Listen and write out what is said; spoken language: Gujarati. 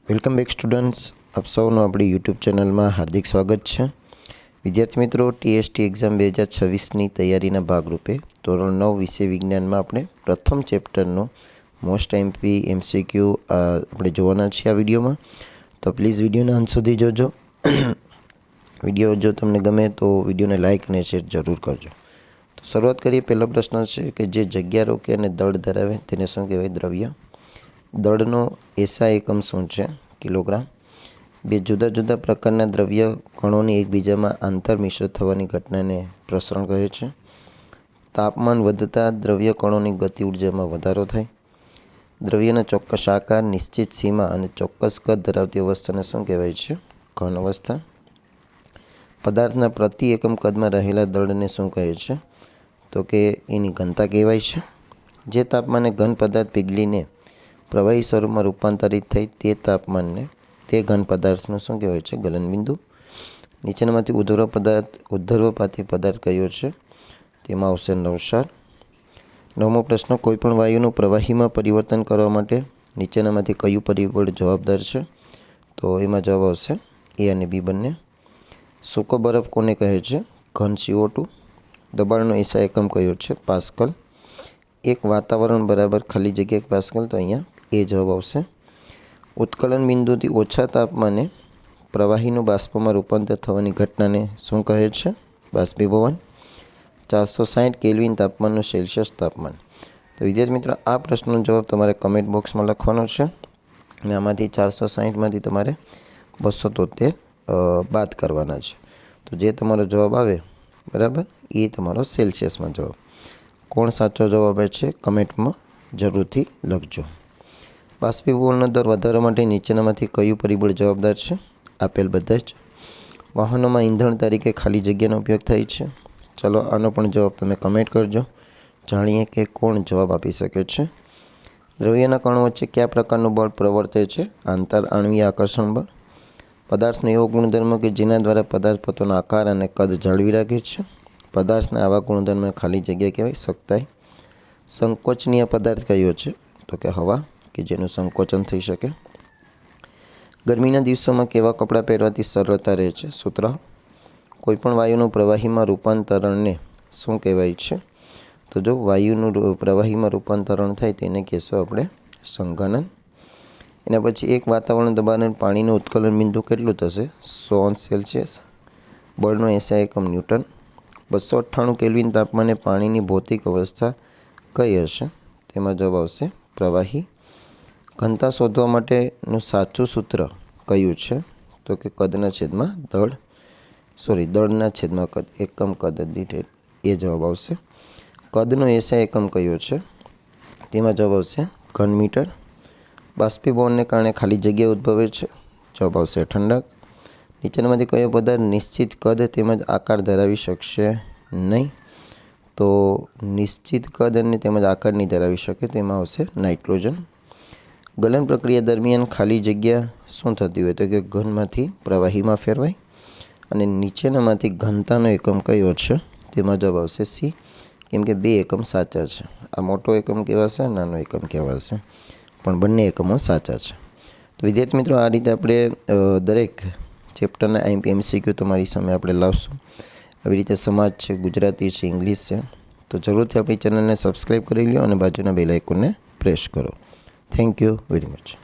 વેલકમ બેક સ્ટુડન્ટ્સ, આપ સૌનું આપણી યુટ્યુબ ચેનલમાં હાર્દિક સ્વાગત છે. વિદ્યાર્થી મિત્રો, ટીએસટી એક્ઝામ 2026ની તૈયારીના ભાગરૂપે ધોરણ 9 વિષય વિજ્ઞાનમાં આપણે પ્રથમ ચેપ્ટરનો મોસ્ટ એમપી એમસીક્યુ આપણે જોવાના છીએ આ વિડીયોમાં. તો પ્લીઝ વિડીયોના અંત સુધી જોજો. વિડીયો જો તમને ગમે તો વિડીયોને લાઇક અને શેર જરૂર કરજો. તો શરૂઆત કરીએ. પહેલો પ્રશ્ન છે કે જે જગ્યા રોકે અને દળ ધરાવે તેને શું કહેવાય? દ્રવ્ય. દળનો એસઆઈ એકમ શું છે? કિલોગ્રામ. બે જુદા જુદા પ્રકારના દ્રવ્ય કણોની એકબીજામાં આંતર મિશ્ર થવાની ઘટનાને પ્રસરણ કહે છે. તાપમાન વધતા દ્રવ્ય કણોની ગતિ ઉર્જામાં વધારો થાય. દ્રવ્યના ચોક્કસ આકાર, નિશ્ચિત સીમા અને ચોક્કસ કદ ધરાવતી અવસ્થાને શું કહેવાય છે? ઘન અવસ્થા. પદાર્થના પ્રતિ એકમ કદમાં રહેલા દળને શું કહે છે? તો કે એની ઘનતા કહેવાય છે. જે તાપમાને ઘન પદાર્થ પીગળીને પ્રવાહી સ્વરૂપમાં રૂપાંતરિત થઈ તે તાપમાનને તે ઘન પદાર્થનું શું કહેવાય છે? ગલનબિંદુ. નીચેનામાંથી ઉદ્ધર્વપાતી પદાર્થ કયો છે? તેમાં આવશે નવસાર. નવમો પ્રશ્ન, કોઈપણ વાયુનું પ્રવાહીમાં પરિવર્તન કરવા માટે નીચેનામાંથી કયું પરિબળ જવાબદાર છે? તો એમાં જવાબ આવશે એ અને બી બંને. સૂકો બરફ કોને કહે છે? ઘન CO2. દબાણનો એસઆઈ એકમ કયો છે? પાસ્કલ. એક વાતાવરણ બરાબર ખાલી જગ્યા 1 પાસ્કલ, તો અહીંયા એ જવાબ આવશે. ઉત્કલન બિંદુથી ઓછા તાપમાને પ્રવાહીનું બાષ્પમાં રૂપાંતર થવાની ઘટનાને શું કહે છે? બાષ્પીભવન. 460 કેલ્વિન તાપમાનનું સેલ્સિયસ તાપમાન. તો વિદ્યાર્થી મિત્રો, આ પ્રશ્નનો જવાબ તમારે કમેન્ટ બોક્સમાં લખવાનો છે અને આમાંથી 460માંથી તમારે 273 બાદ કરવાના છે. તો જે તમારો જવાબ આવે બરાબર એ તમારો સેલ્સિયસમાં જવાબ. કોણ સાચો જવાબ આપે છે કમેન્ટમાં જરૂરથી લખજો. બાષ્પીભવનનો દર વધારવા માટે નીચેનામાંથી કયું પરિબળ જવાબદાર છે? આપેલ બધા જ. વાહનોમાં ઈંધણ તરીકે ખાલી જગ્યાનો ઉપયોગ થાય છે. ચલો આનો પણ જવાબ તમે કમેન્ટ કરજો, જાણીએ કે કોણ જવાબ આપી શકે છે. દ્રવ્યના કણો વચ્ચે કયા પ્રકારનું બળ પ્રવર્તે છે? આંતર આણ્વીય આકર્ષણ બળ. પદાર્થનો એવો ગુણધર્મ કે જેના દ્વારા પદાર્થ પોતાનો આકાર અને કદ જાળવી રાખે છે. પદાર્થના આવા ગુણધર્મને ખાલી જગ્યા કહેવાય. સખ્તાઈ. સંકોચનીય પદાર્થ કયો છે? તો કે હવા, કે જેનું સંકોચન થઈ શકે. ગરમીના દિવસોમાં કેવા કપડાં પહેરવાથી સરળતા રહે છે? સૂત્ર. કોઈપણ વાયુનું પ્રવાહીમાં રૂપાંતરણને શું કહેવાય છે? તો જો વાયુનું પ્રવાહીમાં રૂપાંતરણ થાય તેને કહેશું આપણે સંઘનન. એના પછી એક વાતાવરણ દબાણ પાણીનું ઉત્કલન બિંદુ કેટલું થશે? 100°C. બળનો એસઆઈ એકમ ન્યૂટન. 298 કેલ્વિન તાપમાને પાણીની ભૌતિક અવસ્થા કઈ હશે? તેમાં જવાબ આવશે પ્રવાહી. ઘનતા શોધવા માટેનું સાચું સૂત્ર કયું છે? તો કે દળના છેદમાં કદ, એકમ કદ દીઠ, એ જવાબ આવશે. કદનો એસઆઈ એકમ કયો છે? તેમાં જવાબ આવશે ઘન મીટર. બાષ્પીભવનને કારણે ખાલી જગ્યા ઉદ્ભવે છે. જવાબ આવશે ઠંડક. નીચેનામાંથી કયો પદાર્થ નિશ્ચિત કદ તેમજ આકાર ધરાવી શકશે નહીં? તો નિશ્ચિત કદ અને તેમજ આકાર નહીં ધરાવી શકે, તેમાં આવશે નાઇટ્રોજન. ગલન પ્રક્રિયા દરમિયાન ખાલી જગ્યા શું થતી હોય? તો કે ઘનમાંથી પ્રવાહીમાં ફેરવાય. અને નીચેનામાંથી ઘનતાનો એકમ કયો છે? તેમાં જવાબ આવશે સી, કેમ કે બે એકમ સાચા છે. આ મોટો એકમ કહેવાશે, નાનો એકમ કહેવાશે, પણ બંને એકમો સાચા છે. તો વિદ્યાર્થી મિત્રો, આ રીતે આપણે દરેક ચેપ્ટરના એમસીક્યુ તમારી સામે આપણે લાવશું. આવી રીતે સમાજ છે, ગુજરાતી છે, ઇંગ્લિશ છે. તો જરૂરથી આપણી ચેનલને સબસ્ક્રાઈબ કરી લો અને બાજુના બેલ આઇકોનને પ્રેસ કરો. Thank you very much.